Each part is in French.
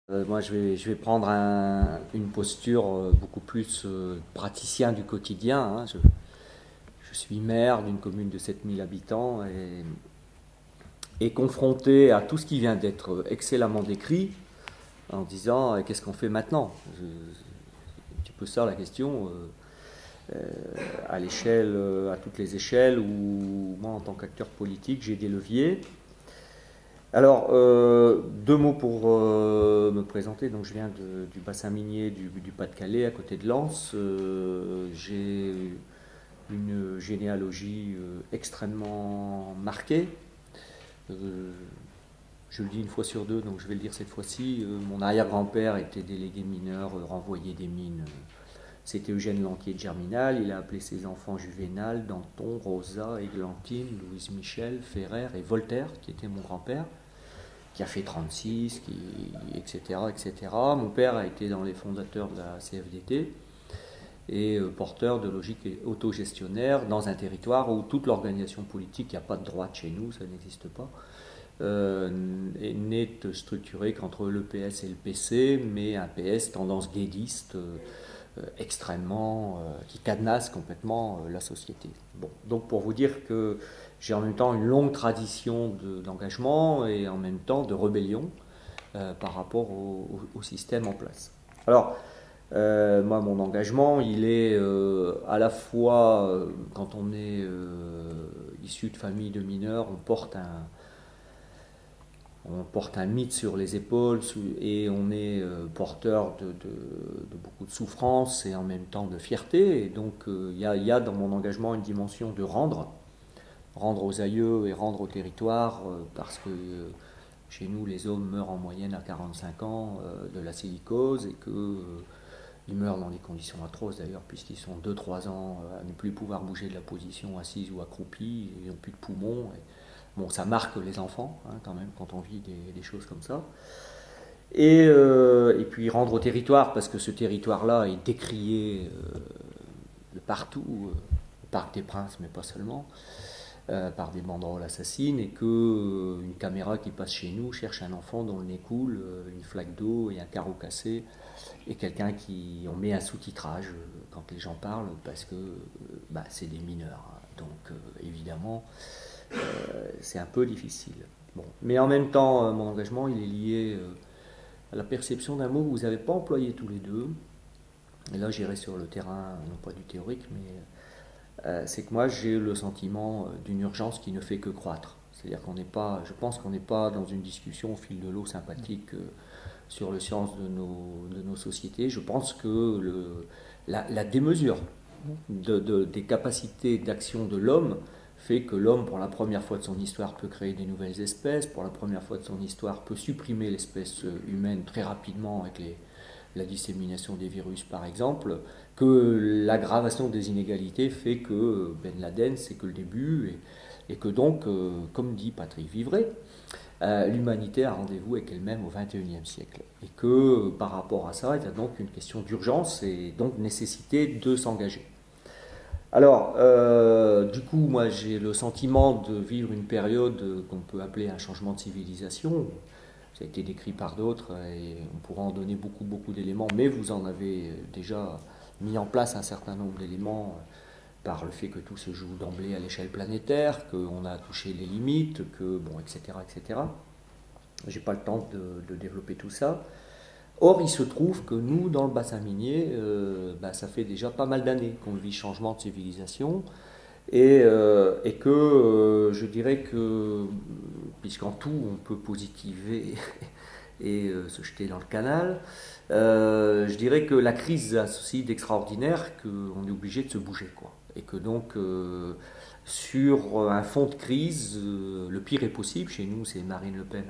Moi, je vais prendre une posture beaucoup plus praticien du quotidien, hein. Je suis maire d'une commune de 7000 habitants et confronté à tout ce qui vient d'être excellemment décrit en disant qu'est-ce qu'on fait maintenant. Un petit peu ça la question à l'échelle, à toutes les échelles où moi en tant qu'acteur politique j'ai des leviers. Alors, deux mots pour me présenter. Donc, je viens du bassin minier du Pas-de-Calais, à côté de Lens. J'ai une généalogie extrêmement marquée. Euh, je le dis une fois sur deux, donc je vais le dire cette fois-ci. Mon arrière-grand-père était délégué mineur, renvoyé des mines. C'était Eugène Lanquier de Germinal. Il a appelé ses enfants Juvénal, Danton, Rosa, Églantine, Louise Michel, Ferrer et Voltaire, qui était mon grand-père, qui a fait 36, etc., etc. Mon père a été dans les fondateurs de la CFDT et porteur de logique autogestionnaire dans un territoire où toute l'organisation politique, il n'y a pas de droite chez nous, ça n'existe pas, n'est structurée qu'entre le PS et le PC, mais un PS tendance guédiste extrêmement, qui cadenasse complètement la société. Bon, donc pour vous dire que j'ai en même temps une longue tradition d'engagement et en même temps de rébellion par rapport au système en place. Alors, moi, mon engagement, il est à la fois, quand on est issu de famille de mineurs, on porte un mythe sur les épaules et on est porteur de beaucoup de souffrance et en même temps de fierté. Et donc, il y a dans mon engagement une dimension de rendre aux aïeux et rendre au territoire, parce que chez nous, les hommes meurent en moyenne à 45 ans de la silicose et qu'ils meurent dans des conditions atroces d'ailleurs, puisqu'ils sont 2-3 ans à ne plus pouvoir bouger de la position assise ou accroupie, ils n'ont plus de poumons. Bon, ça marque les enfants, hein, quand même, quand on vit des choses comme ça. Et puis rendre au territoire, parce que ce territoire-là est décrié de partout, le Parc des Princes, mais pas seulement, par des banderoles assassines, et que une caméra qui passe chez nous cherche un enfant dont le nez coule, une flaque d'eau et un carreau cassé, et quelqu'un qui... On met un sous-titrage quand les gens parlent, parce que c'est des mineurs. Hein. Donc évidemment, c'est un peu difficile. Bon. Mais en même temps, mon engagement, il est lié à la perception d'un mot que vous n'avez pas employé tous les deux. Et là, j'irai sur le terrain, non pas du théorique, mais c'est que moi, j'ai le sentiment d'une urgence qui ne fait que croître. C'est-à-dire qu'on n'est pas, je pense qu'on n'est pas dans une discussion au fil de l'eau sympathique sur le sens de nos sociétés. Je pense que la démesure des capacités d'action de l'homme fait que l'homme, pour la première fois de son histoire, peut créer des nouvelles espèces, pour la première fois de son histoire, peut supprimer l'espèce humaine très rapidement avec la dissémination des virus, par exemple, que l'aggravation des inégalités fait que Ben Laden, c'est que le début, et que donc, comme dit Patrick Vivray, l'humanité a rendez-vous avec elle-même au XXIe siècle. Et que par rapport à ça, il y a donc une question d'urgence et donc nécessité de s'engager. Alors, du coup, moi j'ai le sentiment de vivre une période qu'on peut appeler un changement de civilisation. Ça a été décrit par d'autres et on pourra en donner beaucoup, beaucoup d'éléments, mais vous en avez déjà mis en place un certain nombre d'éléments par le fait que tout se joue d'emblée à l'échelle planétaire, qu'on a touché les limites, que bon, etc., etc. J'ai pas le temps de développer tout ça. Or, il se trouve que nous, dans le bassin minier, ça fait déjà pas mal d'années qu'on vit changement de civilisation et que je dirais que, puisqu'en tout on peut positiver et se jeter dans le canal, je dirais que la crise a ceci d'extraordinaire qu'on est obligé de se bouger, quoi. Et que donc, sur un fond de crise, le pire est possible. Chez nous, c'est Marine Le Pen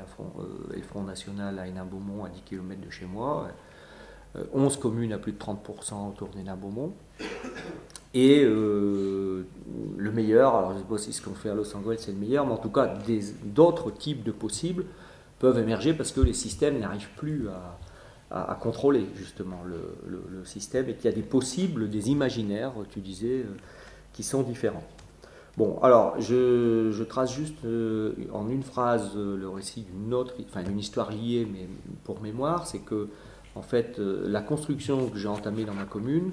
et le Front National à Hénin-Beaumont, à 10 km de chez moi. 11 communes à plus de 30% autour d'Hénin-Beaumont. Et le meilleur, alors je ne sais pas si ce qu'on fait à Los Angeles c'est le meilleur, mais en tout cas, d'autres types de possibles peuvent émerger parce que les systèmes n'arrivent plus à contrôler justement le système et qu'il y a des possibles, des imaginaires, tu disais, qui sont différents. Bon, alors, je trace juste en une phrase le récit d'une autre, enfin d'une histoire liée, mais pour mémoire, c'est que, en fait, la construction que j'ai entamée dans ma commune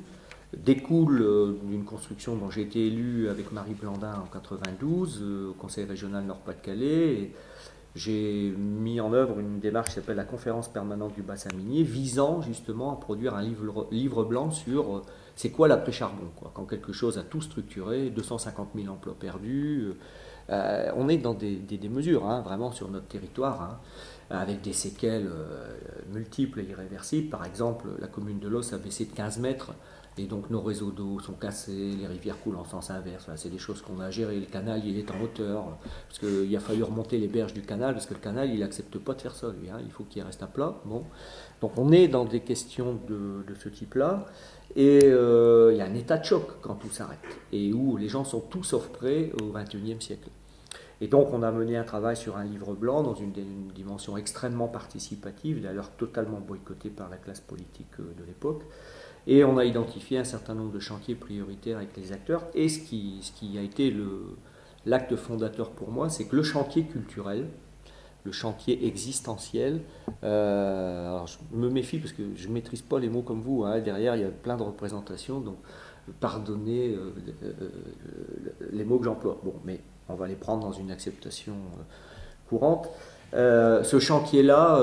découle d'une construction dont j'ai été élu avec Marie Blandin en 92 au Conseil régional Nord-Pas-de-Calais. Et j'ai mis en œuvre une démarche qui s'appelle la conférence permanente du bassin minier, visant justement à produire un livre blanc sur c'est quoi l'après-charbon, quoi. Quand quelque chose a tout structuré, 250 000 emplois perdus, on est dans des mesures, hein, vraiment sur notre territoire, hein, avec des séquelles multiples et irréversibles. Par exemple, la commune de Los a baissé de 15 mètres, et donc nos réseaux d'eau sont cassés, les rivières coulent en sens inverse. Voilà, c'est des choses qu'on a gérées. Le canal, il est en hauteur, parce qu'il a fallu remonter les berges du canal, parce que le canal, il n'accepte pas de faire ça, lui, hein, il faut qu'il reste à plat. Bon. Donc on est dans des questions de ce type-là. Et il y a un état de choc quand tout s'arrête, et où les gens sont tout sauf prêts au XXIe siècle. Et donc on a mené un travail sur un livre blanc dans une dimension extrêmement participative, d'ailleurs totalement boycottée par la classe politique de l'époque. Et on a identifié un certain nombre de chantiers prioritaires avec les acteurs. Et ce qui a été l'acte fondateur pour moi, c'est que le chantier culturel, le chantier existentiel. Alors je me méfie parce que je ne maîtrise pas les mots comme vous, hein. Derrière, il y a plein de représentations, donc pardonnez les mots que j'emploie. Bon, mais on va les prendre dans une acceptation courante. Ce chantier-là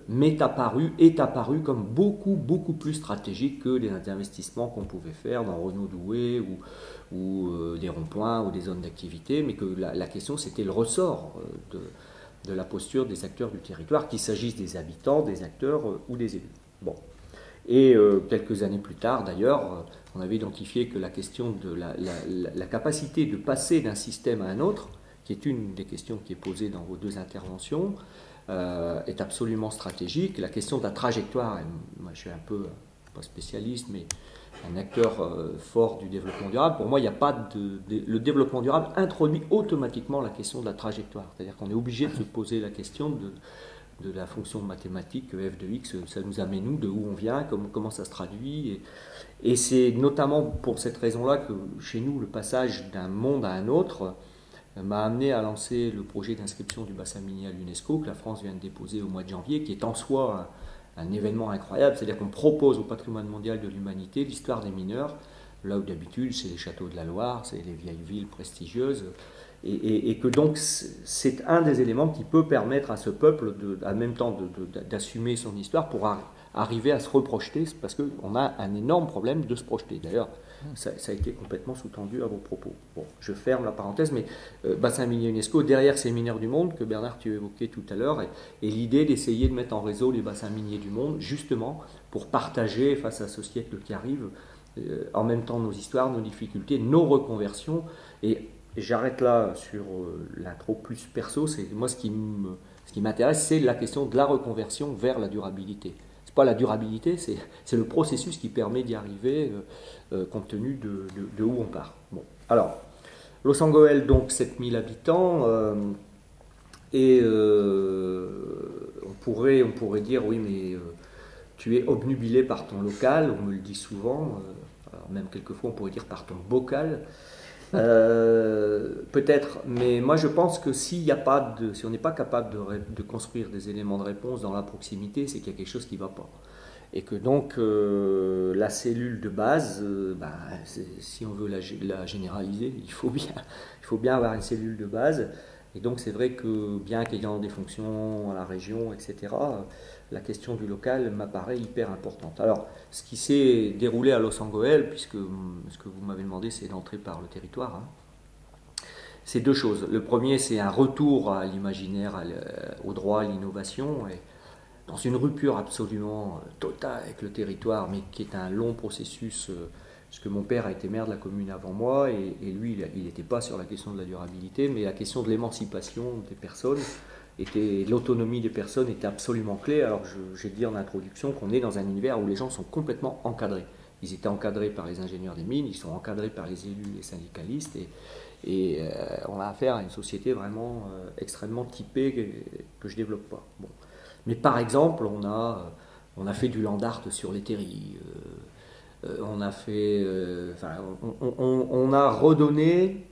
est apparu comme beaucoup plus stratégique que les investissements qu'on pouvait faire dans Renaud-Douai ou des ronds-points ou des zones d'activité, mais que la question c'était le ressort de la posture des acteurs du territoire, qu'il s'agisse des habitants, des acteurs ou des élus. Bon. Et quelques années plus tard, d'ailleurs, on avait identifié que la question de la capacité de passer d'un système à un autre, qui est une des questions qui est posée dans vos deux interventions, est absolument stratégique. La question de la trajectoire, moi je suis un peu, pas spécialiste, mais un acteur fort du développement durable. Pour moi, il n'y a pas le développement durable introduit automatiquement la question de la trajectoire. C'est-à-dire qu'on est obligé de se poser la question de la fonction mathématique f de x, ça nous amène nous, de où on vient, comment ça se traduit. Et c'est notamment pour cette raison-là que chez nous, le passage d'un monde à un autre m'a amené à lancer le projet d'inscription du bassin minier à l'UNESCO, que la France vient de déposer au mois de janvier, qui est en soi un événement incroyable. C'est-à-dire qu'on propose au patrimoine mondial de l'humanité l'histoire des mineurs, là où d'habitude c'est les châteaux de la Loire, c'est les vieilles villes prestigieuses, et que donc c'est un des éléments qui peut permettre à ce peuple en même temps d'assumer son histoire pour arriver à se reprojeter, parce qu'on a un énorme problème de se projeter. D'ailleurs, ça a été complètement sous-tendu à vos propos. Bon, je ferme la parenthèse, mais bassin minier UNESCO, derrière ces mineurs du monde que Bernard tu évoquais tout à l'heure, et l'idée d'essayer de mettre en réseau les bassins miniers du monde, justement pour partager face à ce siècle qui arrive, en même temps nos histoires, nos difficultés, nos reconversions. Et j'arrête là sur l'intro plus perso. C'est moi ce qui m'intéresse, c'est la question de la reconversion vers la durabilité. C'est pas la durabilité, c'est le processus qui permet d'y arriver compte tenu de où on part. Bon, alors Los Angeles, donc 7000 habitants, et on pourrait dire oui, mais tu es obnubilé par ton local, on me le dit souvent, alors même quelquefois on pourrait dire par ton bocal. Peut-être, mais moi je pense que si on n'est pas capable de construire des éléments de réponse dans la proximité, c'est qu'il y a quelque chose qui ne va pas. Et que donc la cellule de base, si on veut la généraliser, il faut bien avoir une cellule de base. Et donc c'est vrai que bien qu'ayant des fonctions à la région, etc., la question du local m'apparaît hyper importante. Alors, ce qui s'est déroulé à Los Angeles, puisque ce que vous m'avez demandé, c'est d'entrer par le territoire, hein, c'est deux choses. Le premier, c'est un retour à l'imaginaire, au droit, à l'innovation, et dans une rupture absolument totale avec le territoire, mais qui est un long processus, parce que mon père a été maire de la commune avant moi, et lui, il n'était pas sur la question de la durabilité, mais la question de l'émancipation des personnes, l'autonomie des personnes était absolument clé. Alors j'ai dit en introduction qu'on est dans un univers où les gens sont complètement encadrés. Ils étaient encadrés par les ingénieurs des mines, ils sont encadrés par les élus, les syndicalistes, et on a affaire à une société vraiment extrêmement typée que je ne développe pas. Bon. Mais par exemple, on a fait du land art sur les terris. On a fait, on a redonné,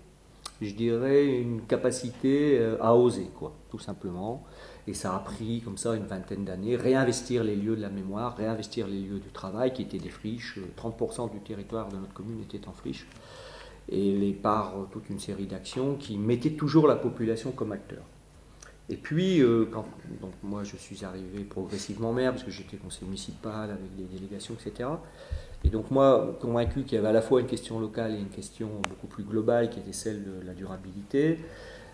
je dirais, une capacité à oser, quoi, tout simplement. Et ça a pris comme ça une vingtaine d'années. Réinvestir les lieux de la mémoire, réinvestir les lieux du travail, qui étaient des friches. 30% du territoire de notre commune était en friche. Et par toute une série d'actions qui mettaient toujours la population comme acteur. Et puis, donc moi je suis arrivé progressivement maire, parce que j'étais conseiller municipal avec des délégations, etc. Et donc moi, convaincu qu'il y avait à la fois une question locale et une question beaucoup plus globale, qui était celle de la durabilité,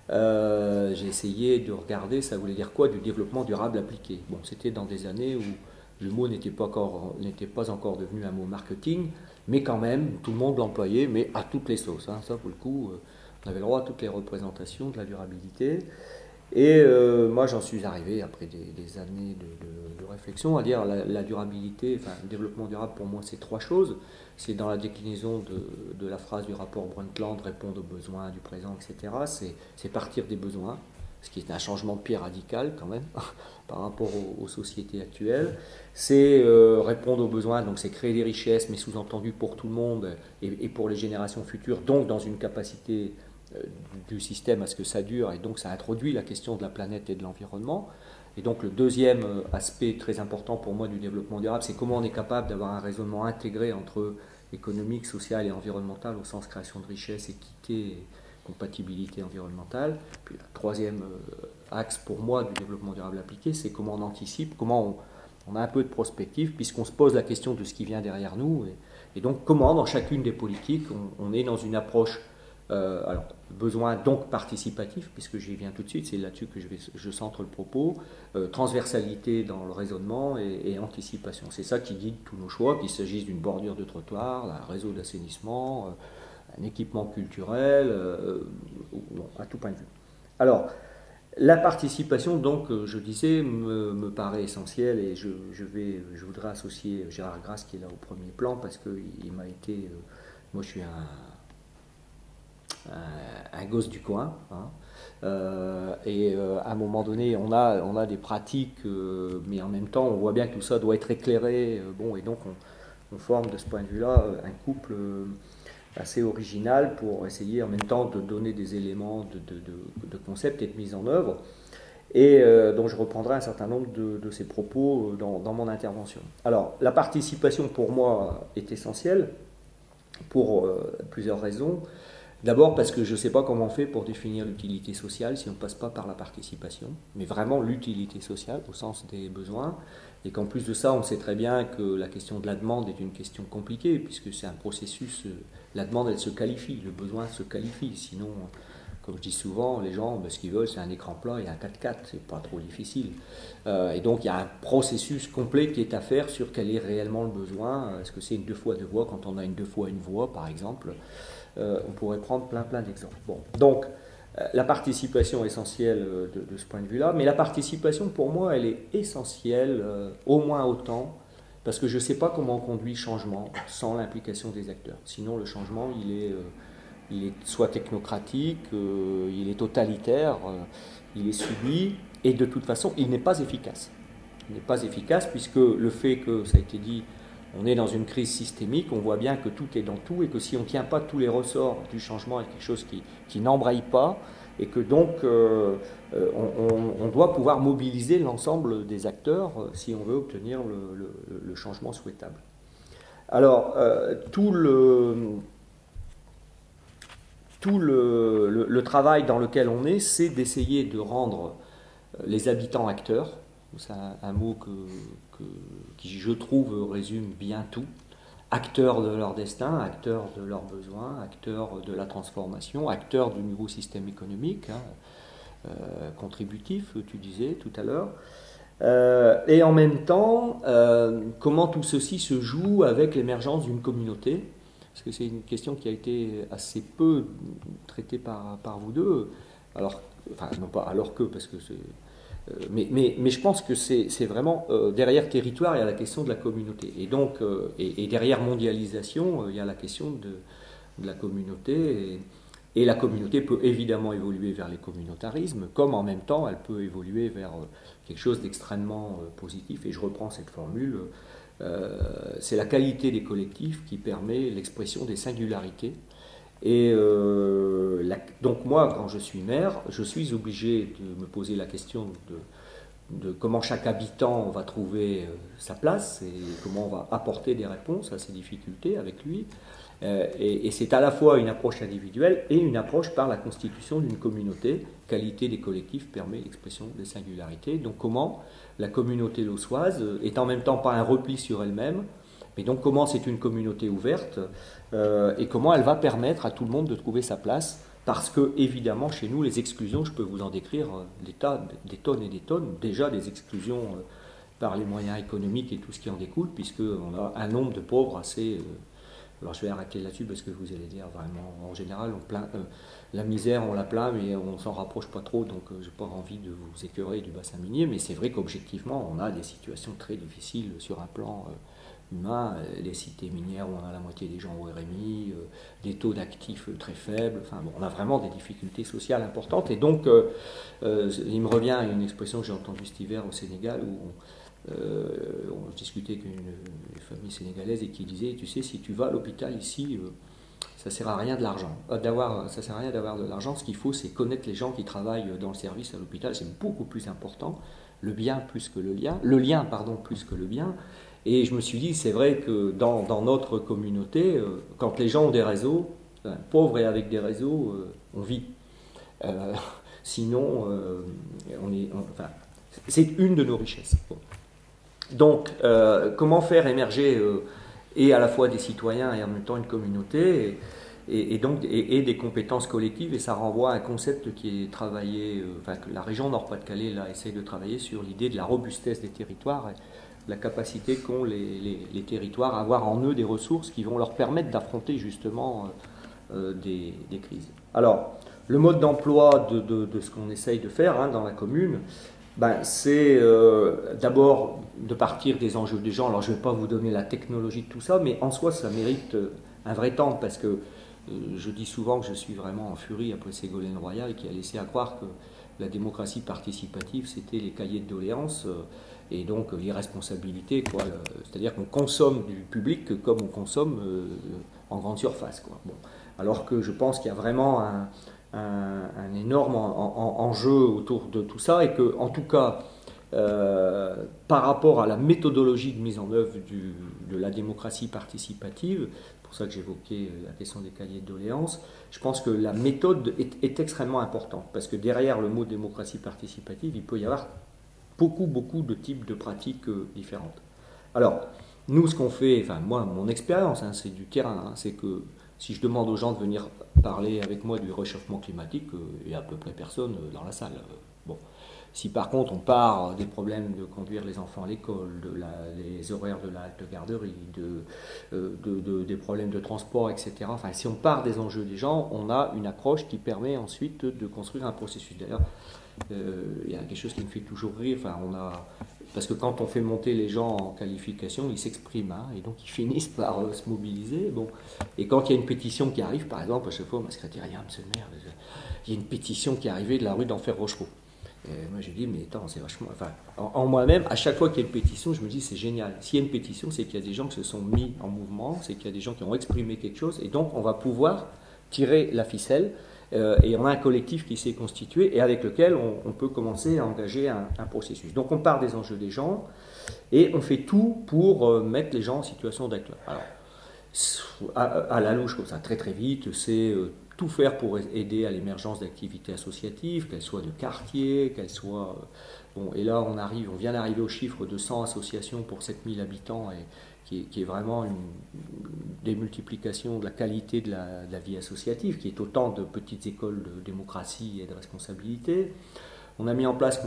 j'ai essayé de regarder, ça voulait dire quoi, du développement durable appliqué. Bon, c'était dans des années où le mot n'était pas encore devenu un mot marketing, mais quand même, tout le monde l'employait, mais à toutes les sauces. Hein. Ça, pour le coup, on avait le droit à toutes les représentations de la durabilité. Et moi, j'en suis arrivé, après des années de réflexion, à dire la durabilité, enfin, le développement durable, pour moi, c'est trois choses. C'est dans la déclinaison de la phrase du rapport Brundtland, répondre aux besoins du présent, etc. C'est partir des besoins, ce qui est un changement de pied radical, quand même, par rapport aux sociétés actuelles. C'est répondre aux besoins, donc c'est créer des richesses, mais sous-entendu pour tout le monde et pour les générations futures, donc dans une capacité du système à ce que ça dure, et donc ça introduit la question de la planète et de l'environnement. Et donc le deuxième aspect très important pour moi du développement durable, c'est comment on est capable d'avoir un raisonnement intégré entre économique, social et environnemental, au sens création de richesse, équité et compatibilité environnementale. Puis le troisième axe pour moi du développement durable appliqué, c'est comment on anticipe, comment on a un peu de prospective, puisqu'on se pose la question de ce qui vient derrière nous, et donc comment dans chacune des politiques on est dans une approche alors, besoin donc participatif, puisque j'y viens tout de suite, c'est là-dessus que je centre le propos, transversalité dans le raisonnement et anticipation. C'est ça qui guide tous nos choix, qu'il s'agisse d'une bordure de trottoir, d'un réseau d'assainissement, un équipement culturel, bon, à tout point de vue. Alors, la participation, donc, je disais, me paraît essentielle, et je voudrais associer Gérard Grasse, qui est là au premier plan, parce qu'il m'a été... moi, je suis un gosse du coin, hein. À un moment donné, on a des pratiques, mais en même temps, on voit bien que tout ça doit être éclairé. Bon, et donc, on forme de ce point de vue-là un couple assez original pour essayer en même temps de donner des éléments de concept et de mise en œuvre, et dont je reprendrai un certain nombre de ces propos dans mon intervention. Alors, la participation, pour moi, est essentielle pour plusieurs raisons. D'abord parce que je ne sais pas comment on fait pour définir l'utilité sociale si on ne passe pas par la participation, mais vraiment l'utilité sociale au sens des besoins, et qu'en plus de ça, on sait très bien que la question de la demande est une question compliquée, puisque c'est un processus, la demande elle se qualifie, le besoin se qualifie, sinon, comme je dis souvent, les gens, ce qu'ils veulent c'est un écran plat et un 4x4, c'est pas trop difficile. Et donc il y a un processus complet qui est à faire sur quel est réellement le besoin. Est-ce que c'est une 2 fois 2 voies quand on a une 2 fois 1 voie, par exemple? On pourrait prendre plein d'exemples. Bon, donc la participation est essentielle de ce point de vue-là, mais la participation pour moi elle est essentielle au moins autant, parce que je ne sais pas comment on conduit le changement sans l'implication des acteurs. Sinon le changement il est soit technocratique, il est totalitaire, il est subi, et de toute façon il n'est pas efficace. Il n'est pas efficace puisque le fait que, ça a été dit, on est dans une crise systémique, on voit bien que tout est dans tout, et que si on ne tient pas tous les ressorts du changement, il y a quelque chose qui n'embraye pas, et que donc on doit pouvoir mobiliser l'ensemble des acteurs si on veut obtenir le changement souhaitable. Alors, tout le travail dans lequel on est, c'est d'essayer de rendre les habitants acteurs. C'est un mot qui, je trouve, résume bien tout. Acteurs de leur destin, acteurs de leurs besoins, acteurs de la transformation, acteurs du nouveau système économique, hein, contributif, tu disais tout à l'heure. Et en même temps, comment tout ceci se joue avec l'émergence d'une communauté, parce que c'est une question qui a été assez peu traitée par vous deux, alors, enfin non pas alors que, parce que c'est... Mais je pense que c'est vraiment, derrière territoire, il y a la question de la communauté. Et donc, et derrière mondialisation, il y a la question de la communauté. Et la communauté peut évidemment évoluer vers les communautarismes, comme en même temps elle peut évoluer vers quelque chose d'extrêmement positif. Et je reprends cette formule, c'est la qualité des collectifs qui permet l'expression des singularités. Et donc moi, quand je suis maire, je suis obligé de me poser la question de comment chaque habitant va trouver sa place et comment on va apporter des réponses à ces difficultés avec lui. Et c'est à la fois une approche individuelle et une approche par la constitution d'une communauté. Qualité des collectifs permet l'expression des singularités. Donc comment la communauté lossoise est en même temps pas un repli sur elle-même, mais donc comment c'est une communauté ouverte et comment elle va permettre à tout le monde de trouver sa place. Parce que, évidemment, chez nous, les exclusions, je peux vous en décrire des tonnes et des tonnes. Déjà, des exclusions par les moyens économiques et tout ce qui en découle, puisqu'on a un nombre de pauvres assez... alors, je vais arrêter là-dessus parce que vous allez dire, vraiment, en général, la misère, on la plaint, mais on s'en rapproche pas trop, donc je n'ai pas envie de vous écœurer du bassin minier, mais c'est vrai qu'objectivement, on a des situations très difficiles sur un plan... humain, des cités minières où on a la moitié des gens au RMI, des taux d'actifs très faibles, enfin bon, on a vraiment des difficultés sociales importantes. Et donc, il me revient à une expression que j'ai entendue cet hiver au Sénégal où on discutait avec une famille sénégalaise et qui disait, tu sais, si tu vas à l'hôpital ici, ça ne sert à rien de l'argent, ça sert à rien d'avoir de l'argent, ce qu'il faut c'est connaître les gens qui travaillent dans le service à l'hôpital, c'est beaucoup plus important, le bien plus que le lien pardon, plus que le bien. Et je me suis dit, c'est vrai que dans notre communauté, quand les gens ont des réseaux, pauvres et avec des réseaux, on vit. Sinon, enfin, c'est une de nos richesses. Bon. Donc, comment faire émerger et à la fois des citoyens et en même temps une communauté et des compétences collectives, et ça renvoie à un concept qui est travaillé, enfin, que la région Nord-Pas-de-Calais là, essaye de travailler sur l'idée de la robustesse des territoires. La capacité qu'ont les territoires à avoir en eux des ressources qui vont leur permettre d'affronter justement des crises. Alors, le mode d'emploi de ce qu'on essaye de faire dans la commune, c'est d'abord de partir des enjeux des gens. Alors, je ne vais pas vous donner la technologie de tout ça, mais en soi, ça mérite un vrai temps, parce que je dis souvent que je suis vraiment en furie après Ségolène Royal, qui a laissé à croire que la démocratie participative, c'était les cahiers de doléances et donc l'irresponsabilité, quoi. C'est-à-dire qu'on consomme du public comme on consomme en grande surface, quoi. Bon. Alors que je pense qu'il y a vraiment un énorme enjeu autour de tout ça, et que, en tout cas, par rapport à la méthodologie de mise en œuvre de la démocratie participative, c'est pour ça que j'évoquais la question des cahiers de doléances, je pense que la méthode est extrêmement importante, parce que derrière le mot démocratie participative, il peut y avoir beaucoup de types de pratiques différentes. Alors, nous, ce qu'on fait, enfin moi, mon expérience, c'est du terrain, c'est que si je demande aux gens de venir parler avec moi du réchauffement climatique, il n'y a à peu près personne dans la salle. Bon. Si par contre on part des problèmes de conduire les enfants à l'école, les horaires de la halte garderie, des problèmes de transport, etc. Enfin, si on part des enjeux des gens, on a une approche qui permet ensuite de construire un processus. D'ailleurs, il y a quelque chose qui me fait toujours rire. Enfin, parce que quand on fait monter les gens en qualification, ils s'expriment, et donc ils finissent par se mobiliser. Bon. Et quand il y a une pétition qui arrive, par exemple, à chaque fois, ma secrétaire dit, monsieur le maire, il y a une pétition qui est arrivée de la rue d'Enfer Rochereau. Et moi j'ai dit, mais attends, c'est vachement... Enfin, en moi-même, à chaque fois qu'il y a une pétition, je me dis, c'est génial. S'il y a une pétition, c'est qu'il y a des gens qui se sont mis en mouvement, c'est qu'il y a des gens qui ont exprimé quelque chose, et donc on va pouvoir tirer la ficelle, et on a un collectif qui s'est constitué, et avec lequel on peut commencer à engager un processus. Donc on part des enjeux des gens, et on fait tout pour mettre les gens en situation d'acteur. Alors, à la louche, comme ça, très très vite, c'est... tout faire pour aider à l'émergence d'activités associatives, qu'elles soient de quartier, qu'elles soient... Bon, et là, on vient d'arriver au chiffre de 100 associations pour 7000 habitants, et qui est vraiment une démultiplication de la qualité de la vie associative, qui est autant de petites écoles de démocratie et de responsabilité. On a mis en place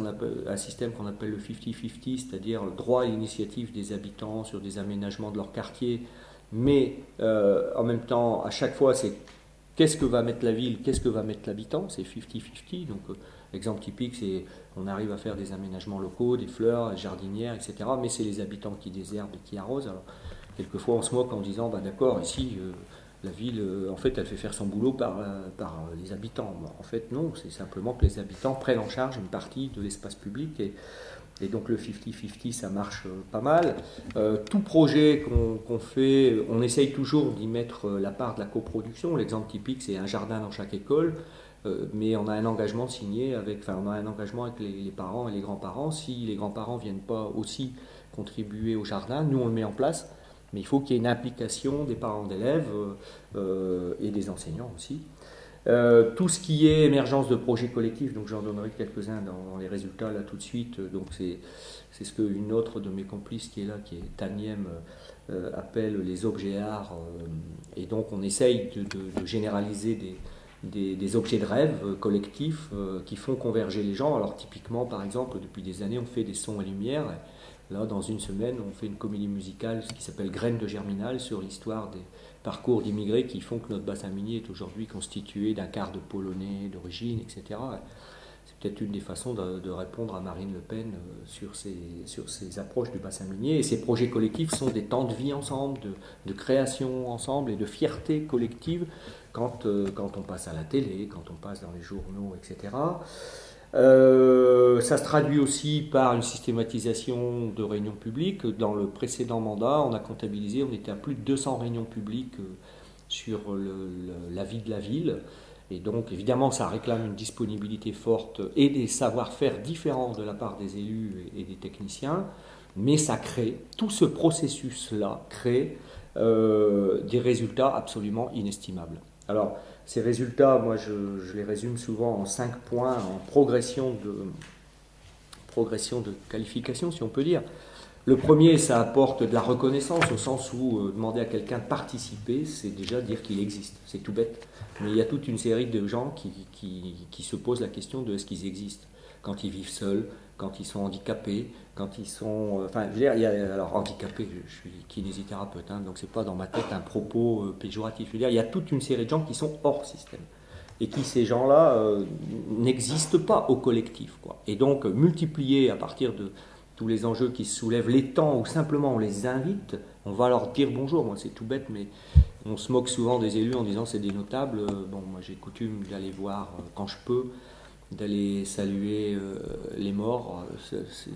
un système qu'on appelle le 50-50, c'est-à-dire le droit à l'initiative des habitants sur des aménagements de leur quartier, mais en même temps, à chaque fois, c'est qu'est-ce que va mettre la ville, qu'est-ce que va mettre l'habitant, c'est 50-50. Donc, exemple typique, c'est on arrive à faire des aménagements locaux, des fleurs, des jardinières, etc. Mais c'est les habitants qui désherbent et qui arrosent. Alors, quelquefois, on se moque en disant, d'accord, ici, la ville, en fait, elle fait faire son boulot par les habitants. Bon, en fait, non, c'est simplement que les habitants prennent en charge une partie de l'espace public et donc le 50-50, ça marche pas mal. Tout projet qu'on fait, on essaye toujours d'y mettre la part de la coproduction. L'exemple typique, c'est un jardin dans chaque école, mais on a un engagement signé avec, enfin, on a un engagement avec les parents et les grands-parents. Si les grands-parents ne viennent pas aussi contribuer au jardin, nous on le met en place, mais il faut qu'il y ait une implication des parents d'élèves et des enseignants aussi. Tout ce qui est émergence de projets collectifs, donc j'en donnerai quelques-uns dans les résultats là tout de suite. Donc c'est ce qu'une autre de mes complices qui est là, qui est Taniem, appelle les objets art. Et donc on essaye de généraliser des objets de rêve collectifs qui font converger les gens. Alors typiquement, par exemple, depuis des années, on fait des sons et lumières. Là, dans une semaine, on fait une comédie musicale qui s'appelle Graines de Germinal sur l'histoire des parcours d'immigrés qui font que notre bassin minier est aujourd'hui constitué d'un quart de Polonais d'origine, etc. C'est peut-être une des façons de répondre à Marine Le Pen sur ces approches du bassin minier. Et ces projets collectifs sont des temps de vie ensemble, de création ensemble et de fierté collective quand on passe à la télé, quand on passe dans les journaux, etc. Ça se traduit aussi par une systématisation de réunions publiques. Dans le précédent mandat, on a comptabilisé, on était à plus de 200 réunions publiques sur la vie de la ville. Et donc, évidemment, ça réclame une disponibilité forte et des savoir-faire différents de la part des élus et des techniciens. Mais ça crée, tout ce processus-là crée des résultats absolument inestimables. Alors, ces résultats, moi, je les résume souvent en 5 points en progression de qualification, si on peut dire. Le premier, ça apporte de la reconnaissance au sens où demander à quelqu'un de participer, c'est déjà dire qu'il existe. C'est tout bête. Mais il y a toute une série de gens qui se posent la question de est-ce qu'ils existent quand ils vivent seuls, quand ils sont handicapés, quand ils sont... Enfin, je veux dire, alors handicapé, je suis kinésithérapeute, hein, donc c'est pas dans ma tête un propos péjoratif. Je veux dire, il y a toute une série de gens qui sont hors système. Et qui, ces gens-là, n'existent pas au collectif, quoi. Et donc, multiplier à partir de tous les enjeux qui se soulèvent, les temps où simplement on les invite, on va leur dire bonjour. Moi, c'est tout bête, mais on se moque souvent des élus en disant c'est des notables. Bon, moi, j'ai coutume d'aller voir quand je peux, d'aller saluer les morts.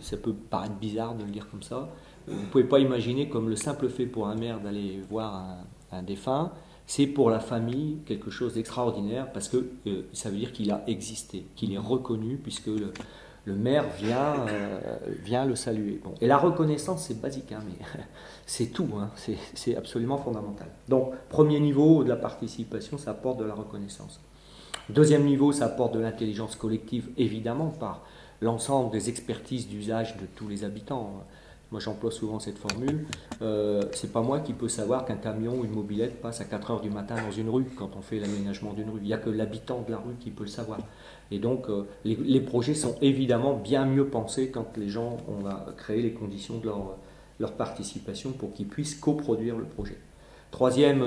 Ça peut paraître bizarre de le dire comme ça. Vous ne pouvez pas imaginer comme le simple fait pour un maire d'aller voir un défunt, c'est pour la famille quelque chose d'extraordinaire parce que ça veut dire qu'il a existé, qu'il est reconnu puisque le maire vient le saluer. Bon. Et la reconnaissance, c'est basique, hein, mais c'est tout, hein, c'est absolument fondamental. Donc, premier niveau de la participation, ça apporte de la reconnaissance. Deuxième niveau, ça apporte de l'intelligence collective, évidemment, par l'ensemble des expertises d'usage de tous les habitants. Moi, j'emploie souvent cette formule. C'est pas moi qui peux savoir qu'un camion ou une mobilette passe à 4 heures du matin dans une rue quand on fait l'aménagement d'une rue. Il n'y a que l'habitant de la rue qui peut le savoir. Et donc, les projets sont évidemment bien mieux pensés quand les gens ont créé les conditions de leur participation pour qu'ils puissent coproduire le projet. Troisième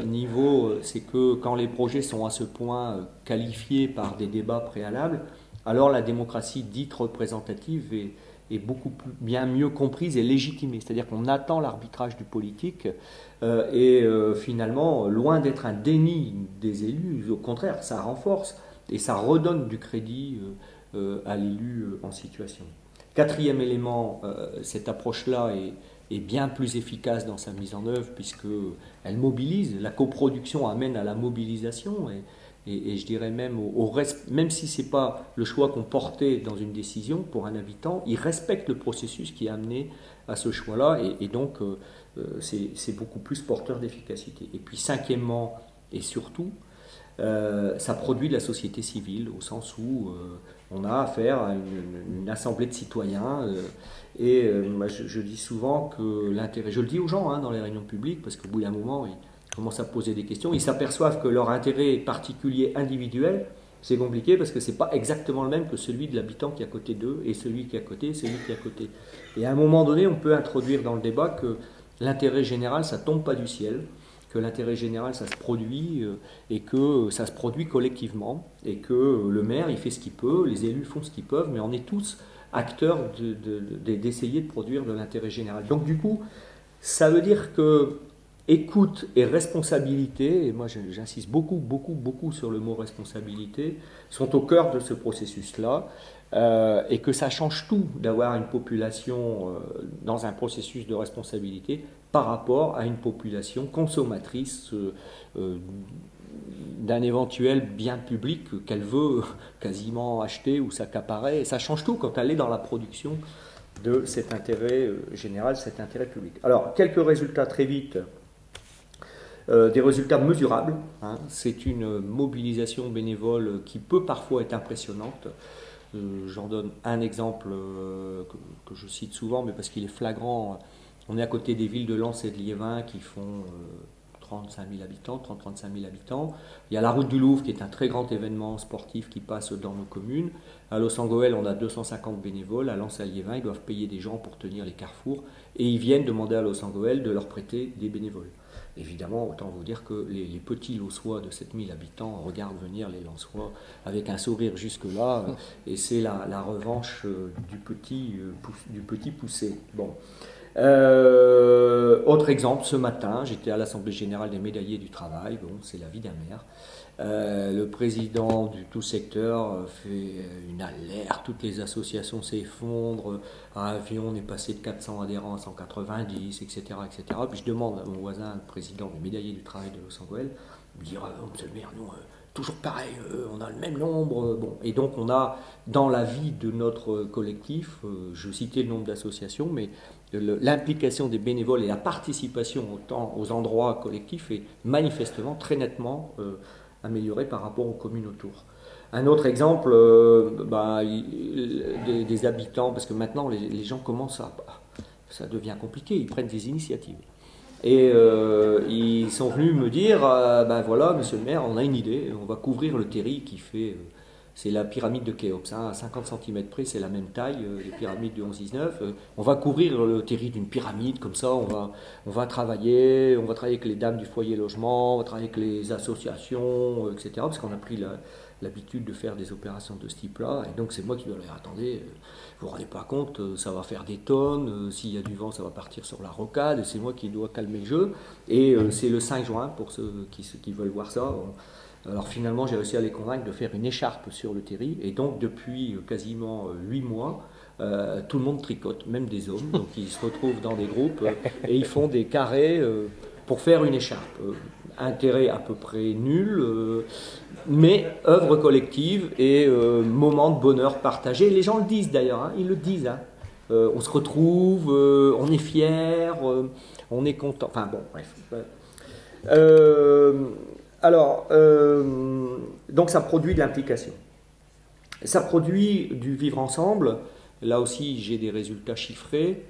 niveau, c'est que quand les projets sont à ce point qualifiés par des débats préalables, alors la démocratie dite représentative est beaucoup bien mieux comprise et légitimée. C'est-à-dire qu'on attend l'arbitrage du politique et finalement, loin d'être un déni des élus, au contraire, ça renforce et ça redonne du crédit à l'élu en situation. Quatrième élément, cette approche-là est bien plus efficace dans sa mise en œuvre puisqu'elle mobilise, la coproduction amène à la mobilisation et je dirais même même si ce n'est pas le choix qu'on portait dans une décision pour un habitant, il respecte le processus qui a amené à ce choix-là et donc c'est beaucoup plus porteur d'efficacité. Et puis cinquièmement et surtout, ça produit de la société civile au sens où on a affaire à une assemblée de citoyens moi je dis souvent que l'intérêt, je le dis aux gens dans les réunions publiques parce qu'au bout d'un moment ils commencent à poser des questions, ils s'aperçoivent que leur intérêt particulier individuel c'est compliqué parce que c'est pas exactement le même que celui de l'habitant qui est à côté d'eux et celui qui est à côté et celui qui est à côté. Et à un moment donné on peut introduire dans le débat que l'intérêt général ça tombe pas du ciel, que l'intérêt général ça se produit et que ça se produit collectivement et que le maire il fait ce qu'il peut, les élus font ce qu'ils peuvent, mais on est tous acteurs d'essayer de produire de l'intérêt général. Donc du coup, ça veut dire que écoute et responsabilité, et moi j'insiste beaucoup sur le mot responsabilité, sont au cœur de ce processus-là, et que ça change tout d'avoir une population dans un processus de responsabilité par rapport à une population consommatrice d'un éventuel bien public qu'elle veut quasiment acheter ou s'accaparer. Et ça change tout quand elle est dans la production de cet intérêt général, cet intérêt public. Alors, quelques résultats très vite. Des résultats mesurables. Hein. C'est une mobilisation bénévole qui peut parfois être impressionnante. J'en donne un exemple que je cite souvent, mais parce qu'il est flagrant. On est à côté des villes de Lens et de Liévin qui font 35 000 habitants, 30-35 000 habitants. Il y a la route du Louvre qui est un très grand événement sportif qui passe dans nos communes. À Los-Angeles, on a 250 bénévoles. À Lens et à Liévin, ils doivent payer des gens pour tenir les carrefours. Et ils viennent demander à Los-Angeles de leur prêter des bénévoles. Évidemment, autant vous dire que les petits Lossois de 7000 habitants regardent venir les Lensois avec un sourire jusque-là, et c'est la revanche du petit poussé. Bon. Autre exemple, ce matin, j'étais à l'Assemblée Générale des Médaillés du Travail, bon, c'est la vie d'un maire. Le président du tout secteur fait une alerte, toutes les associations s'effondrent, à Avion on est passé de 400 adhérents à 190, etc., etc. Puis je demande à mon voisin, le président des Médaillés du Travail de Los-Angeles, de me dire monsieur le maire, nous, toujours pareil, on a le même nombre. Bon. Et donc on a, dans la vie de notre collectif, je citais le nombre d'associations, mais l'implication des bénévoles et la participation aux endroits collectifs est manifestement, très nettement améliorée par rapport aux communes autour. Un autre exemple, des habitants, parce que maintenant les gens commencent ça devient compliqué, ils prennent des initiatives. Et ils sont venus me dire, voilà, monsieur le maire, on a une idée, on va couvrir le terri qui fait, c'est la pyramide de Khéops, hein, à 50 cm près, c'est la même taille, les pyramides de 11-19. On va couvrir le terri d'une pyramide, comme ça on va travailler avec les dames du foyer logement, on va travailler avec les associations, etc. Parce qu'on a pris l'habitude de faire des opérations de ce type-là, et donc c'est moi qui dois leur attendez, vous vous rendez pas compte, ça va faire des tonnes, s'il y a du vent ça va partir sur la rocade, et c'est moi qui dois calmer le jeu, et c'est le 5 juin pour ceux qui veulent voir ça. Alors finalement j'ai réussi à les convaincre de faire une écharpe sur le terri, et donc depuis quasiment 8 mois, tout le monde tricote, même des hommes, donc ils se retrouvent dans des groupes, et ils font des carrés pour faire une écharpe. Intérêt à peu près nul, mais œuvre collective et moment de bonheur partagé. Les gens le disent d'ailleurs, hein, ils le disent. Hein. On se retrouve, on est fiers, on est content. Enfin bon, bref. Donc ça produit de l'implication. Ça produit du vivre ensemble. Là aussi, j'ai des résultats chiffrés.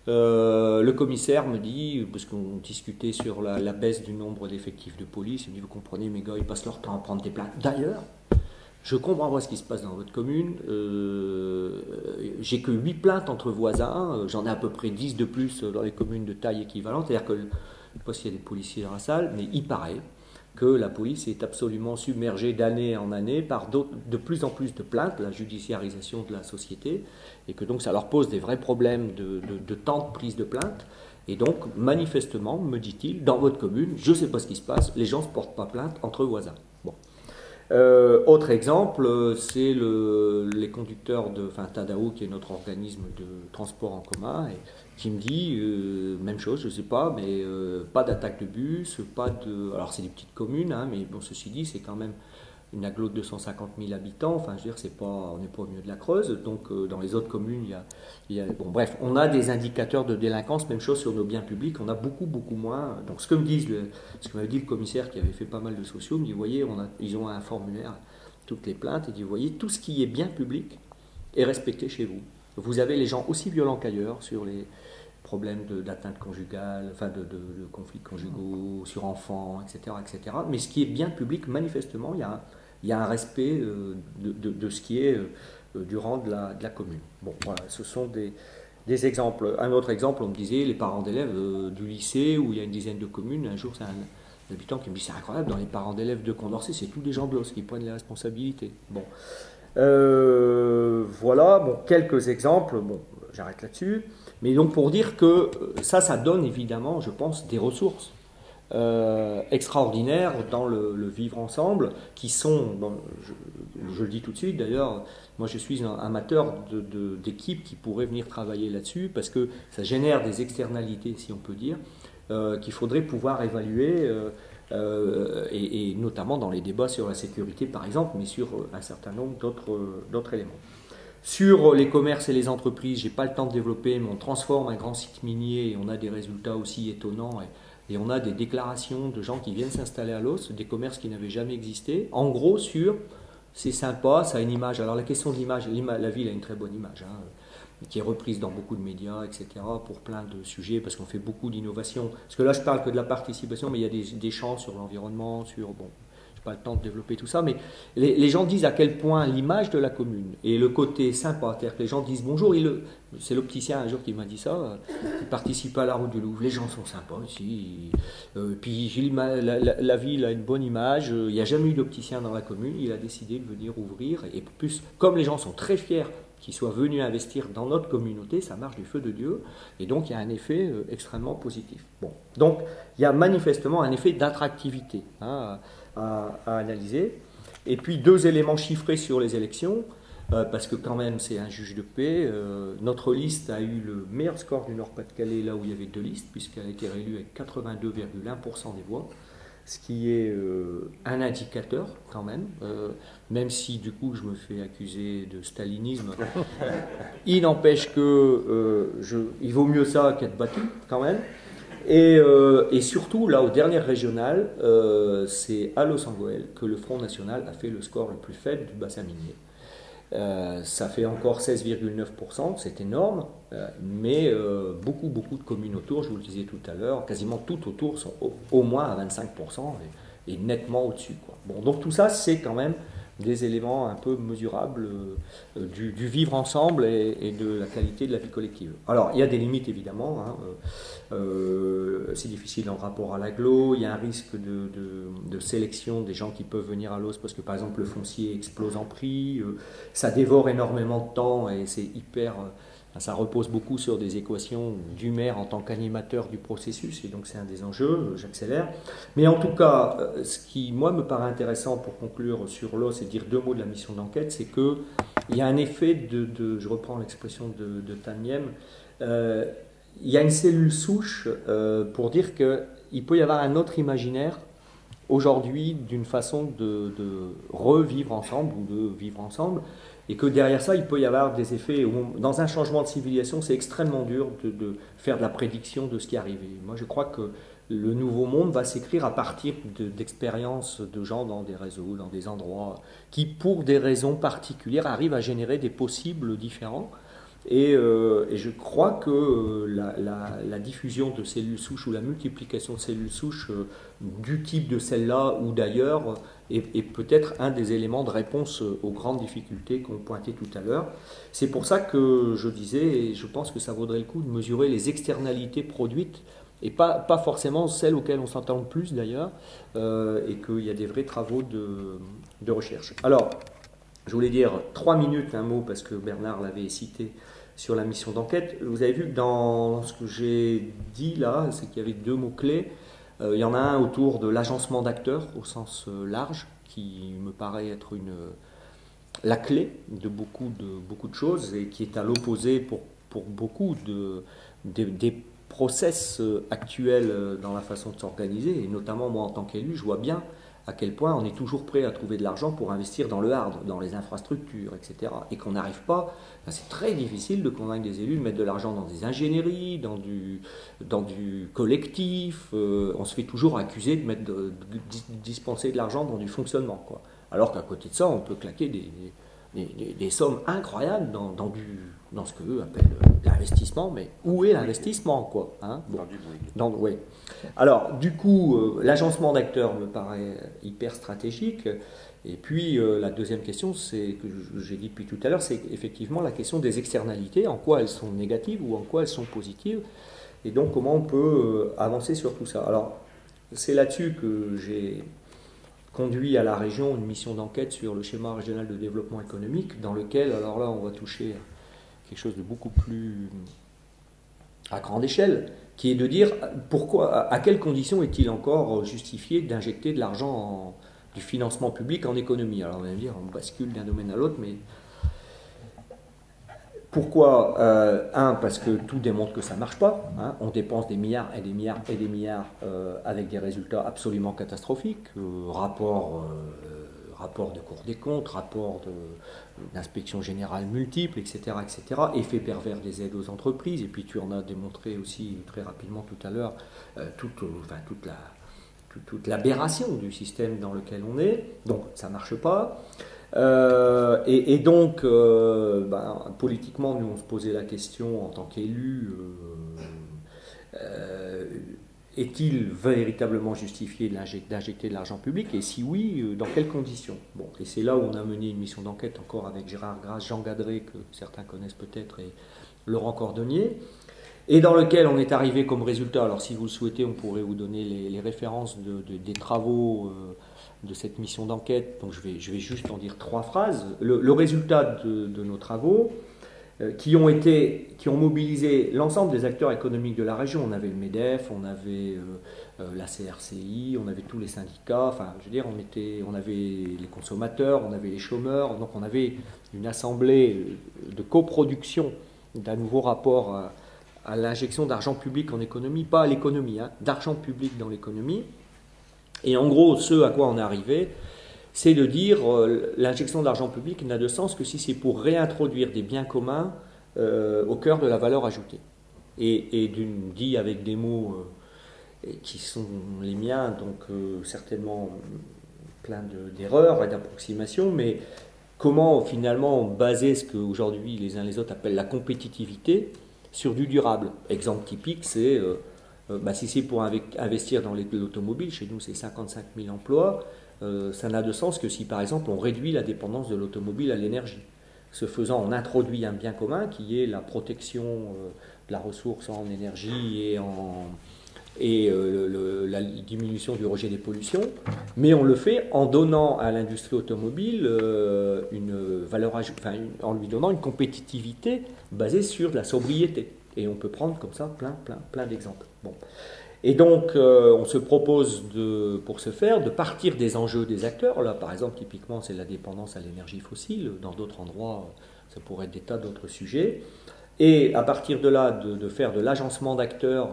Le commissaire me dit, parce qu'on discutait sur la baisse du nombre d'effectifs de police, il me dit, vous comprenez, mes gars, ils passent leur temps à prendre des plaintes. D'ailleurs, je comprends pas ce qui se passe dans votre commune, j'ai que 8 plaintes entre voisins, j'en ai à peu près 10 de plus dans les communes de taille équivalente, c'est-à-dire que, je ne sais pas s'il y a des policiers dans la salle, mais il paraît que la police est absolument submergée d'année en année par de plus en plus de plaintes, la judiciarisation de la société, et que donc ça leur pose des vrais problèmes de temps de prise de plainte. Et donc, manifestement, me dit-il, dans votre commune, je ne sais pas ce qui se passe, les gens ne se portent pas plainte entre voisins. Bon. Autre exemple, c'est les conducteurs Tadao, qui est notre organisme de transport en commun, et qui me dit, même chose, je ne sais pas, mais pas d'attaque de bus, alors c'est des petites communes, hein, mais bon, ceci dit, c'est quand même une agglo de 250 000 habitants, enfin je veux dire, on n'est pas au milieu de la Creuse, donc dans les autres communes, bon bref, on a des indicateurs de délinquance, même chose sur nos biens publics, on a beaucoup moins. Donc ce que m'avait dit le commissaire qui avait fait pas mal de sociaux, il me dit, vous voyez, ils ont un formulaire, toutes les plaintes, il dit, vous voyez, tout ce qui est bien public est respecté chez vous. Vous avez les gens aussi violents qu'ailleurs sur les problèmes d'atteinte conjugale, de conflits conjugaux, sur enfants, etc., etc. Mais ce qui est bien public, manifestement, il y a un respect de ce qui est du rang de la commune. Bon, voilà, ce sont des exemples. Un autre exemple, on me disait, les parents d'élèves du lycée, où il y a une dizaine de communes, un jour c'est un habitant qui me dit, c'est incroyable, dans les parents d'élèves de Condorcet, c'est tous des gens de l'os qui prennent les responsabilités. Bon. Voilà, bon, quelques exemples, bon, j'arrête là-dessus. Mais donc pour dire que ça donne évidemment, je pense, des ressources. extraordinaires dans le vivre ensemble, qui sont, bon, je le dis tout de suite d'ailleurs, moi je suis un amateur d'équipes qui pourraient venir travailler là-dessus, parce que ça génère des externalités, si on peut dire, qu'il faudrait pouvoir évaluer, et notamment dans les débats sur la sécurité par exemple, mais sur un certain nombre d'autres éléments. Sur les commerces et les entreprises, j'ai pas le temps de développer, mais on transforme un grand site minier et on a des résultats aussi étonnants, et on a des déclarations de gens qui viennent s'installer à Los, des commerces qui n'avaient jamais existé. En gros, c'est sympa, ça a une image. Alors la question de l'image, la ville a une très bonne image, hein, qui est reprise dans beaucoup de médias, etc., pour plein de sujets, parce qu'on fait beaucoup d'innovation. Parce que là, je parle que de la participation, mais il y a des champs sur l'environnement, bon, pas le temps de développer tout ça, mais les gens disent à quel point l'image de la commune et le côté sympa, c'est-à-dire que les gens disent bonjour, c'est l'opticien un jour qui m'a dit ça, il participe à la route du Louvre, les gens sont sympas ici, puis la ville a une bonne image, il n'y a jamais eu d'opticien dans la commune, il a décidé de venir ouvrir, et plus, comme les gens sont très fiers qu'ils soient venus investir dans notre communauté, ça marche du feu de Dieu, et donc il y a un effet extrêmement positif. Bon, donc il y a manifestement un effet d'attractivité, hein, à analyser. Et puis 2 éléments chiffrés sur les élections, parce que quand même c'est un juge de paix. Notre liste a eu le meilleur score du Nord-Pas-de-Calais, là où il y avait 2 listes, puisqu'elle a été réélue avec 82,1% des voix, ce qui est un indicateur quand même, même si du coup je me fais accuser de stalinisme. Il n'empêche que il vaut mieux ça qu'être battu quand même. Et surtout, là, aux dernières régionales, c'est à Los Angeles que le Front National a fait le score le plus faible du bassin minier. Ça fait encore 16,9%, c'est énorme, mais beaucoup de communes autour, je vous le disais tout à l'heure, quasiment toutes autour sont au moins à 25% et nettement au-dessus, quoi. Bon, donc tout ça, c'est quand même des éléments un peu mesurables du vivre ensemble et de la qualité de la vie collective. Alors, il y a des limites évidemment, hein, c'est difficile en rapport à l'agglo, il y a un risque de sélection des gens qui peuvent venir à Los parce que par exemple le foncier explose en prix, ça dévore énormément de temps et c'est hyper... ça repose beaucoup sur des équations du maire en tant qu'animateur du processus, et donc c'est un des enjeux, j'accélère. Mais en tout cas, ce qui, moi, me paraît intéressant pour conclure sur Los et dire 2 mots de la mission d'enquête, c'est qu'il y a un effet je reprends l'expression de Taniem, il y a une cellule souche pour dire qu'il peut y avoir un autre imaginaire aujourd'hui d'une façon de revivre ensemble ou de vivre ensemble, et que derrière ça, il peut y avoir des effets. Dans un changement de civilisation, c'est extrêmement dur de faire de la prédiction de ce qui arrive. Et moi, je crois que le nouveau monde va s'écrire à partir d'expériences de gens dans des réseaux, dans des endroits, qui, pour des raisons particulières, arrivent à générer des possibles différents. Et je crois que la diffusion de cellules souches ou la multiplication de cellules souches du type de celle-là ou d'ailleurs est peut-être un des éléments de réponse aux grandes difficultés qu'on pointait tout à l'heure. C'est pour ça que je disais, et je pense que ça vaudrait le coup de mesurer les externalités produites, et pas forcément celles auxquelles on s'entend le plus d'ailleurs, et qu'il y a des vrais travaux de recherche. Alors, je voulais dire 3 minutes, un mot, parce que Bernard l'avait cité sur la mission d'enquête. Vous avez vu que dans ce que j'ai dit là, c'est qu'il y avait 2 mots-clés. Il y en a un autour de l'agencement d'acteurs au sens large, qui me paraît être la clé de beaucoup de choses et qui est à l'opposé pour beaucoup des process actuels dans la façon de s'organiser. Et notamment moi en tant qu'élu, je vois bien à quel point on est toujours prêt à trouver de l'argent pour investir dans le hard, dans les infrastructures, etc. Et qu'on n'arrive pas, c'est très difficile de convaincre des élus de mettre de l'argent dans des ingénieries, dans du collectif. On se fait toujours accuser de dispenser de l'argent dans du fonctionnement, quoi. Alors qu'à côté de ça, on peut claquer des sommes incroyables dans ce qu'eux appellent l'investissement, mais où est l'investissement, quoi, hein, bon. Ouais. Alors, du coup, l'agencement d'acteurs me paraît hyper stratégique. Et puis, la deuxième question, c'est que j'ai dit depuis tout à l'heure, c'est effectivement la question des externalités, en quoi elles sont négatives ou en quoi elles sont positives, et donc comment on peut avancer sur tout ça. Alors, c'est là-dessus que j'ai conduit à la région une mission d'enquête sur le schéma régional de développement économique, dans lequel, alors là, on va toucher quelque chose de beaucoup plus à grande échelle, qui est de dire pourquoi, à quelles conditions est-il encore justifié d'injecter de l'argent du financement public en économie. Alors on va me dire, on bascule d'un domaine à l'autre, mais pourquoi parce que tout démontre que ça ne marche pas. Hein. On dépense des milliards et des milliards et des milliards avec des résultats absolument catastrophiques. Rapport de Cour des comptes, rapport d'inspection générale multiples, etc., etc. Effet pervers des aides aux entreprises. Et puis tu en as démontré aussi très rapidement tout à l'heure toute l'aberration du système dans lequel on est. Donc ça ne marche pas. Et donc, politiquement, nous on se posait la question en tant qu'élus, est-il véritablement justifié d'injecter de l'argent public? Et si oui, dans quelles conditions? Bon, et c'est là où on a mené une mission d'enquête encore avec Gérard Grasse, Jean Gadré, que certains connaissent peut-être, et Laurent Cordonnier, et dans lequel on est arrivé comme résultat. Alors si vous le souhaitez, on pourrait vous donner les références des travaux de cette mission d'enquête. Donc je vais juste en dire 3 phrases. Le résultat de nos travaux, qui ont mobilisé l'ensemble des acteurs économiques de la région. On avait le MEDEF, on avait la CRCI, on avait tous les syndicats, enfin je veux dire, on avait les consommateurs, on avait les chômeurs, donc on avait une assemblée de coproduction d'un nouveau rapport à l'injection d'argent public en économie, pas à l'économie, hein, d'argent public dans l'économie. Et en gros, ce à quoi on est arrivé, c'est de dire l'injection d'argent public n'a de sens que si c'est pour réintroduire des biens communs au cœur de la valeur ajoutée. Et dit avec des mots qui sont les miens, donc certainement plein d'erreurs et d'approximations, mais comment finalement baser ce qu'aujourd'hui les uns les autres appellent la compétitivité sur du durable. Exemple typique, c'est si c'est pour investir dans l'automobile, chez nous c'est 55 000 emplois, ça n'a de sens que si par exemple on réduit la dépendance de l'automobile à l'énergie. Ce faisant, on introduit un bien commun qui est la protection de la ressource en énergie et la diminution du rejet des pollutions, mais on le fait en donnant à l'industrie automobile en lui donnant une compétitivité basée sur de la sobriété. Et on peut prendre comme ça plein d'exemples. Bon. Et donc, on se propose, pour ce faire, de partir des enjeux des acteurs. Là, par exemple, typiquement, c'est la dépendance à l'énergie fossile. Dans d'autres endroits, ça pourrait être des tas d'autres sujets. Et à partir de là, de faire de l'agencement d'acteurs,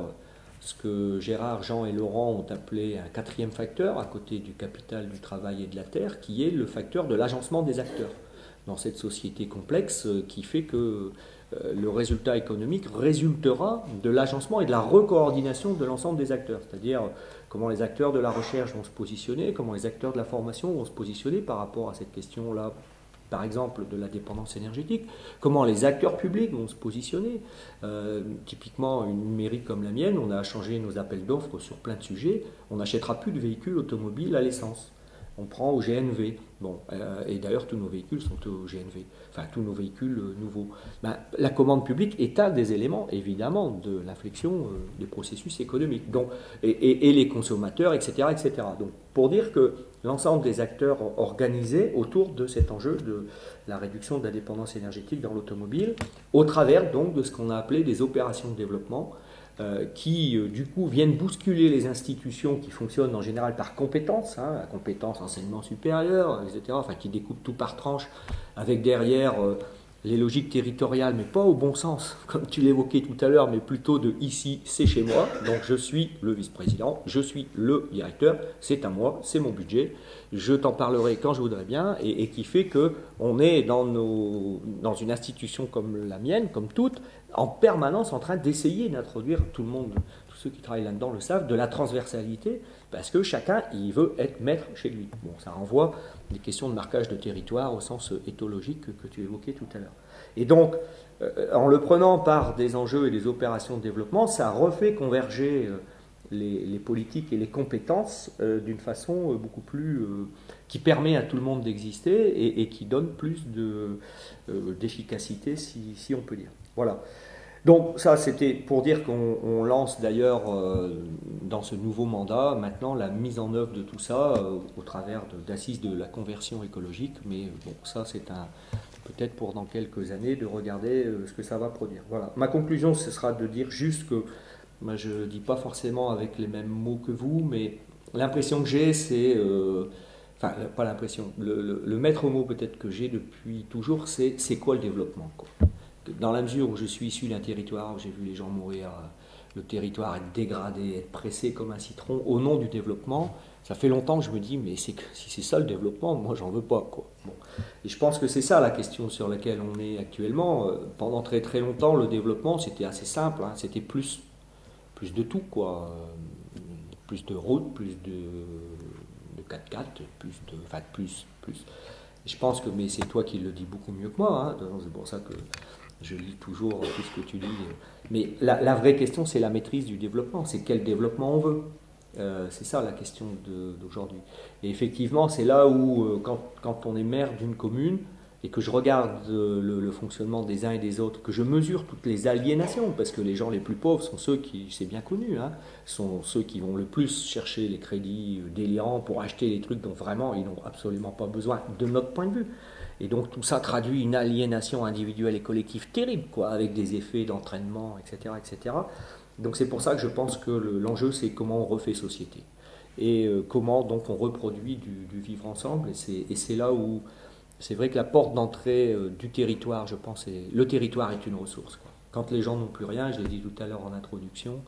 ce que Gérard, Jean et Laurent ont appelé un 4e facteur, à côté du capital, du travail et de la terre, qui est le facteur de l'agencement des acteurs. Dans cette société complexe qui fait que le résultat économique résultera de l'agencement et de la recoordination de l'ensemble des acteurs, c'est-à-dire comment les acteurs de la recherche vont se positionner, comment les acteurs de la formation vont se positionner par rapport à cette question-là, par exemple de la dépendance énergétique, comment les acteurs publics vont se positionner. Typiquement, une mairie comme la mienne, on a changé nos appels d'offres sur plein de sujets, on n'achètera plus de véhicules automobiles à l'essence. On prend au GNV. Bon, et d'ailleurs, tous nos véhicules sont au GNV. Enfin, tous nos véhicules nouveaux. La commande publique est un des éléments, évidemment, de l'inflexion des processus économiques. Donc, et les consommateurs, etc., etc. Donc, pour dire que l'ensemble des acteurs organisés autour de cet enjeu de la réduction de la dépendance énergétique dans l'automobile, au travers donc de ce qu'on a appelé des opérations de développement, qui du coup viennent bousculer les institutions qui fonctionnent en général par compétence, la compétence enseignement supérieur, etc., enfin qui découpent tout par tranche, avec derrière les logiques territoriales, mais pas au bon sens, comme tu l'évoquais tout à l'heure, mais plutôt de ici, c'est chez moi, donc je suis le vice-président, je suis le directeur, c'est à moi, c'est mon budget, je t'en parlerai quand je voudrais bien, et qui fait qu'on est dans une institution comme la mienne, comme toutes, en permanence en train d'essayer d'introduire, tout le monde, tous ceux qui travaillent là-dedans le savent, de la transversalité, parce que chacun, il veut être maître chez lui. Bon, ça renvoie des questions de marquage de territoire au sens éthologique que tu évoquais tout à l'heure. Et donc, en le prenant par des enjeux et des opérations de développement, ça refait converger les politiques et les compétences d'une façon beaucoup plus... qui permet à tout le monde d'exister et qui donne plus d'efficacité, si on peut dire. Voilà. Donc ça, c'était pour dire qu'on lance d'ailleurs dans ce nouveau mandat maintenant la mise en œuvre de tout ça au travers d'assises de la conversion écologique. Mais bon, ça c'est peut-être pour dans quelques années de regarder ce que ça va produire. Voilà. Ma conclusion, ce sera de dire juste que Moi, je ne dis pas forcément avec les mêmes mots que vous, mais l'impression que j'ai, c'est... enfin, pas l'impression. Le maître mot peut-être que j'ai depuis toujours, c'est quoi le développement, quoi. Dans la mesure où je suis issu d'un territoire où j'ai vu les gens mourir, le territoire être dégradé, être pressé comme un citron au nom du développement, ça fait longtemps que je me dis, mais si c'est ça le développement, moi j'en veux pas, quoi. Bon. Et je pense que c'est ça la question sur laquelle on est actuellement. Pendant très très longtemps, le développement c'était assez simple, hein. C'était plus de tout, quoi. Plus de routes, plus de 4x4, plus de. Enfin, plus. Et je pense que, mais c'est toi qui le dis beaucoup mieux que moi, hein. C'est pour ça que je lis toujours tout ce que tu dis. Mais la vraie question, c'est la maîtrise du développement. C'est quel développement on veut. C'est ça la question d'aujourd'hui. Et effectivement, c'est là où, quand on est maire d'une commune, et que je regarde le fonctionnement des uns et des autres, que je mesure toutes les aliénations, parce que les gens les plus pauvres sont ceux qui, c'est bien connu, hein, sont ceux qui vont le plus chercher les crédits délirants pour acheter des trucs dont vraiment ils n'ont absolument pas besoin de notre point de vue. Et donc tout ça traduit une aliénation individuelle et collective terrible, quoi, avec des effets d'entraînement, etc., etc. Donc c'est pour ça que je pense que l'enjeu, c'est comment on refait société. Et comment donc on reproduit du vivre ensemble. Et c'est là où c'est vrai que la porte d'entrée du territoire, je pense, le territoire est une ressource, quoi. Quand les gens n'ont plus rien, je l'ai dit tout à l'heure en introduction,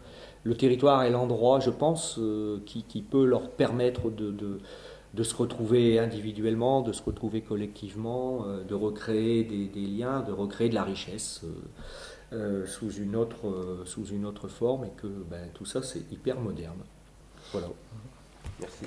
le territoire est l'endroit, je pense, qui peut leur permettre de se retrouver individuellement, de se retrouver collectivement, de recréer des liens, de recréer de la richesse sous une autre forme, et que ben, tout ça c'est hyper moderne. Voilà. Merci.